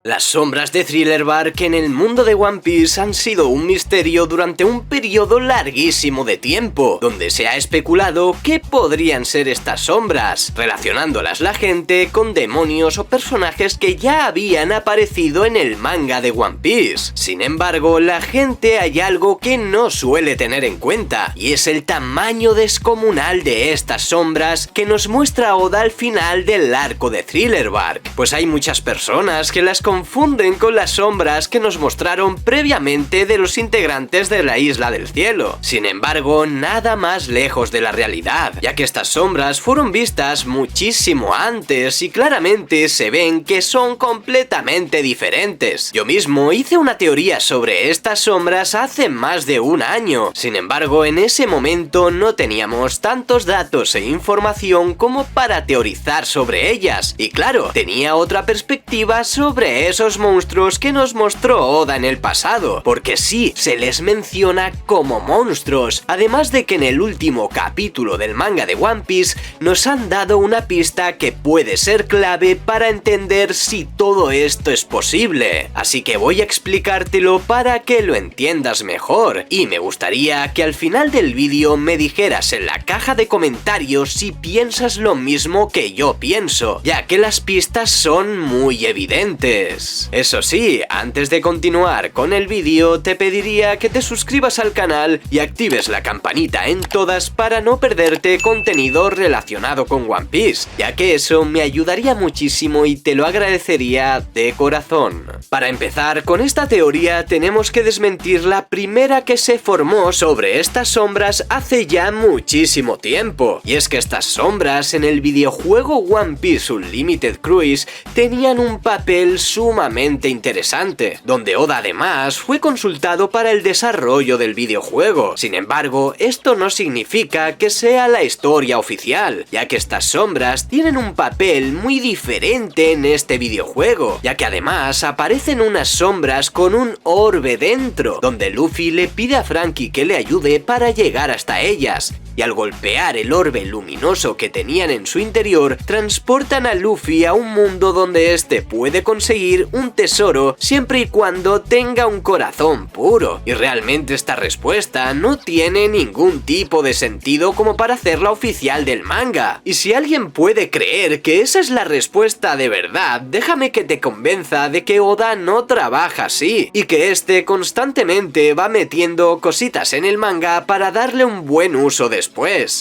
Las sombras de Thriller Bark en el mundo de One Piece han sido un misterio durante un periodo larguísimo de tiempo, donde se ha especulado qué podrían ser estas sombras, relacionándolas la gente con demonios o personajes que ya habían aparecido en el manga de One Piece. Sin embargo, la gente hay algo que no suele tener en cuenta, y es el tamaño descomunal de estas sombras que nos muestra Oda al final del arco de Thriller Bark, pues hay muchas personas que las confunden con las sombras que nos mostraron previamente de los integrantes de la Isla del Cielo. Sin embargo, nada más lejos de la realidad, ya que estas sombras fueron vistas muchísimo antes y claramente se ven que son completamente diferentes. Yo mismo hice una teoría sobre estas sombras hace más de un año, sin embargo en ese momento no teníamos tantos datos e información como para teorizar sobre ellas, y claro, tenía otra perspectiva sobre esos monstruos que nos mostró Oda en el pasado, porque sí, se les menciona como monstruos, además de que en el último capítulo del manga de One Piece nos han dado una pista que puede ser clave para entender si todo esto es posible, así que voy a explicártelo para que lo entiendas mejor, y me gustaría que al final del vídeo me dijeras en la caja de comentarios si piensas lo mismo que yo pienso, ya que las pistas son muy evidentes. Eso sí, antes de continuar con el vídeo te pediría que te suscribas al canal y actives la campanita en todas para no perderte contenido relacionado con One Piece, ya que eso me ayudaría muchísimo y te lo agradecería de corazón. Para empezar con esta teoría tenemos que desmentir la primera que se formó sobre estas sombras hace ya muchísimo tiempo, y es que estas sombras en el videojuego One Piece Unlimited Cruise tenían un papel sumamente interesante, donde Oda además fue consultado para el desarrollo del videojuego. Sin embargo, esto no significa que sea la historia oficial, ya que estas sombras tienen un papel muy diferente en este videojuego, ya que además aparecen unas sombras con un orbe dentro, donde Luffy le pide a Franky que le ayude para llegar hasta ellas, y al golpear el orbe luminoso que tenían en su interior, transportan a Luffy a un mundo donde este puede conseguir un tesoro siempre y cuando tenga un corazón puro. Y realmente esta respuesta no tiene ningún tipo de sentido como para hacerla oficial del manga. Y si alguien puede creer que esa es la respuesta de verdad, déjame que te convenza de que Oda no trabaja así, y que este constantemente va metiendo cositas en el manga para darle un buen uso después.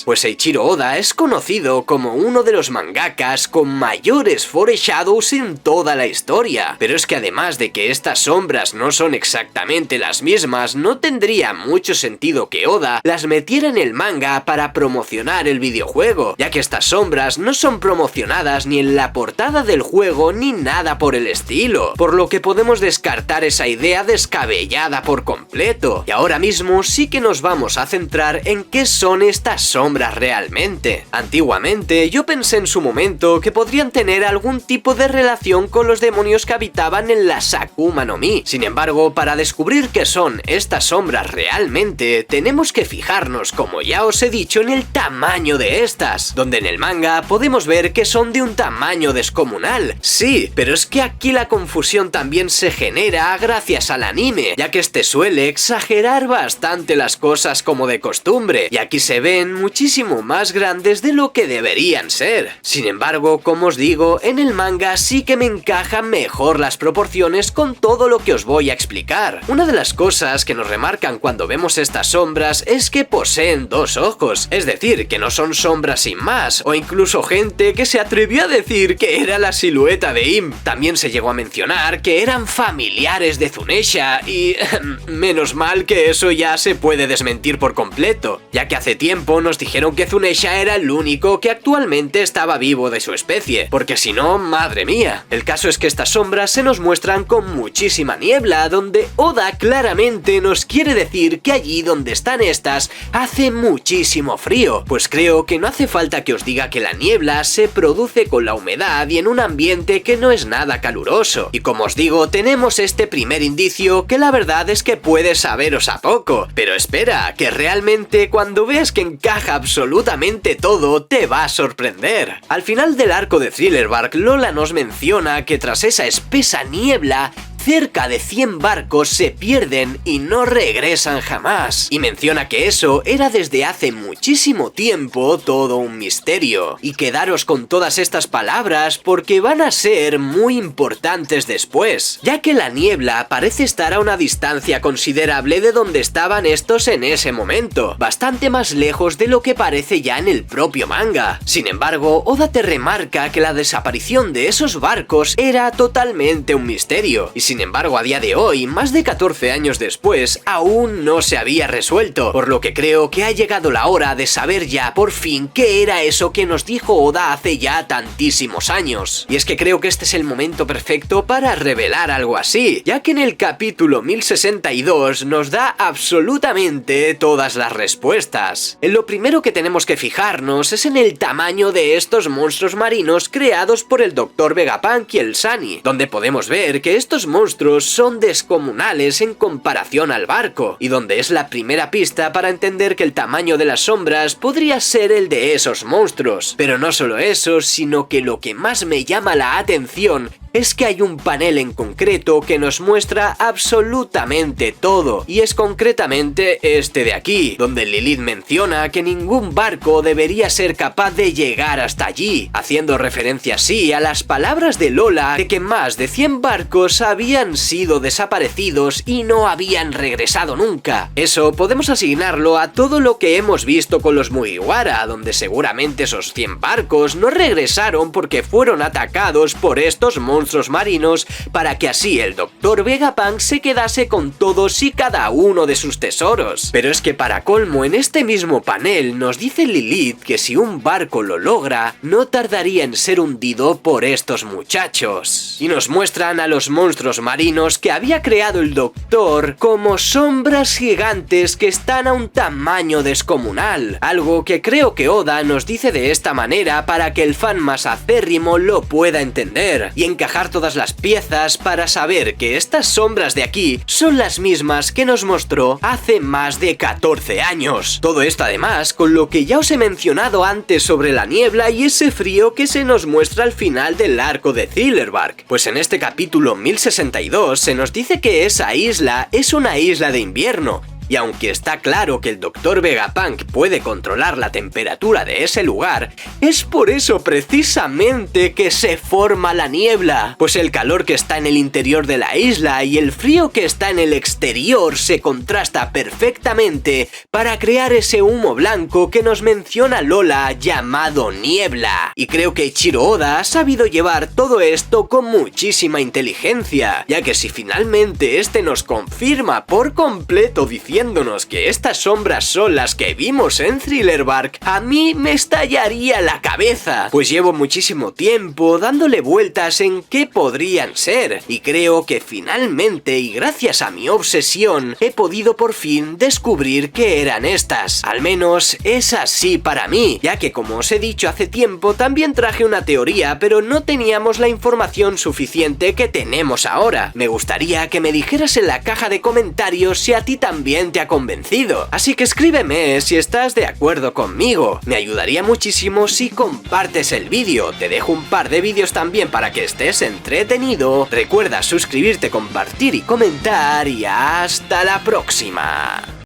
Pues Eiichiro Oda es conocido como uno de los mangakas con mayores foreshadows en toda la historia, pero es que además de que estas sombras no son exactamente las mismas, no tendría mucho sentido que Oda las metiera en el manga para promocionar el videojuego, ya que estas sombras no son promocionadas ni en la portada del juego ni nada por el estilo, por lo que podemos descartar esa idea descabellada por completo. Y ahora mismo sí que nos vamos a centrar en qué son estas sombras realmente. Antiguamente yo pensé en su momento que podrían tener algún tipo de relación con los demonios que habitaban en la Sakuma no Mi. Sin embargo, para descubrir qué son estas sombras realmente, tenemos que fijarnos, como ya os he dicho, en el tamaño de estas, donde en el manga podemos ver que son de un tamaño descomunal. Sí, pero es que aquí la confusión también se genera gracias al anime, ya que este suele exagerar bastante las cosas como de costumbre, y aquí se ven muchísimo más grandes de lo que deberían ser. Sin embargo, como os digo, en el manga sí que me encajan mejor las proporciones con todo lo que os voy a explicar. Una de las cosas que nos remarcan cuando vemos estas sombras es que poseen dos ojos, es decir, que no son sombras sin más, o incluso gente que se atrevió a decir que era la silueta de Im. También se llegó a mencionar que eran familiares de Zunesha, y menos mal que eso ya se puede desmentir por completo, ya que hace tiempo nos dijeron que Zunesha era el único que actualmente estaba vivo de su especie, porque si no, madre mía. El caso es que estas sombras se nos muestran con muchísima niebla, donde Oda claramente nos quiere decir que allí donde están estas hace muchísimo frío, pues creo que no hace falta que os diga que la niebla se produce con la humedad y en un ambiente que no es nada caluroso, y como os digo, tenemos este primer indicio que la verdad es que puede saberos a poco, pero espera, que realmente cuando veas que encaja absolutamente todo te va a sorprender. Al final del arco de Thriller Bark, Lola nos menciona que tras esa espesa niebla, cerca de 100 barcos se pierden y no regresan jamás. Y menciona que eso era desde hace muchísimo tiempo todo un misterio. Y quedaros con todas estas palabras porque van a ser muy importantes después, ya que la niebla parece estar a una distancia considerable de donde estaban estos en ese momento, bastante más lejos de lo que parece ya en el propio manga. Sin embargo, Oda te remarca que la desaparición de esos barcos era totalmente un misterio, y sin embargo a día de hoy, más de 14 años después, aún no se había resuelto, por lo que creo que ha llegado la hora de saber ya por fin qué era eso que nos dijo Oda hace ya tantísimos años. Y es que creo que este es el momento perfecto para revelar algo así, ya que en el capítulo 1062 nos da absolutamente todas las respuestas. En lo primero que tenemos que fijarnos es en el tamaño de estos monstruos marinos creados por el Dr. Vegapunk y el Sunny, donde podemos ver que estos monstruos son descomunales en comparación al barco, y donde es la primera pista para entender que el tamaño de las sombras podría ser el de esos monstruos. Pero no solo eso, sino que lo que más me llama la atención es que hay un panel en concreto que nos muestra absolutamente todo, y es concretamente este de aquí, donde Lilith menciona que ningún barco debería ser capaz de llegar hasta allí, haciendo referencia así a las palabras de Lola de que más de 100 barcos habían sido desaparecidos y no habían regresado nunca. Eso podemos asignarlo a todo lo que hemos visto con los Mugiwara, donde seguramente esos 100 barcos no regresaron porque fueron atacados por estos monstruos marinos, para que así el Dr. Vegapunk se quedase con todos y cada uno de sus tesoros. Pero es que para colmo, en este mismo panel nos dice Lilith que si un barco lo logra, no tardaría en ser hundido por estos muchachos. Y nos muestran a los monstruos marinos que había creado el Doctor como sombras gigantes que están a un tamaño descomunal, algo que creo que Oda nos dice de esta manera para que el fan más acérrimo lo pueda entender y encajar todas las piezas para saber que estas sombras de aquí son las mismas que nos mostró hace más de 14 años. Todo esto además con lo que ya os he mencionado antes sobre la niebla y ese frío que se nos muestra al final del arco de Thriller Bark. Pues en este capítulo 1062 se nos dice que esa isla es una isla de invierno. Y aunque está claro que el Dr. Vegapunk puede controlar la temperatura de ese lugar, es por eso precisamente que se forma la niebla, pues el calor que está en el interior de la isla y el frío que está en el exterior se contrasta perfectamente para crear ese humo blanco que nos menciona Lola llamado niebla. Y creo que Eiichiro Oda ha sabido llevar todo esto con muchísima inteligencia, ya que si finalmente este nos confirma por completo diciéndonos que estas sombras son las que vimos en Thriller Bark, a mí me estallaría la cabeza, pues llevo muchísimo tiempo dándole vueltas en qué podrían ser, y creo que finalmente y gracias a mi obsesión he podido por fin descubrir qué eran estas. Al menos es así para mí, ya que como os he dicho hace tiempo también traje una teoría, pero no teníamos la información suficiente que tenemos ahora. Me gustaría que me dijeras en la caja de comentarios si a ti también te ha convencido, así que escríbeme si estás de acuerdo conmigo. Me ayudaría muchísimo si compartes el vídeo. Te dejo un par de vídeos también para que estés entretenido. Recuerda suscribirte, compartir y comentar, y hasta la próxima.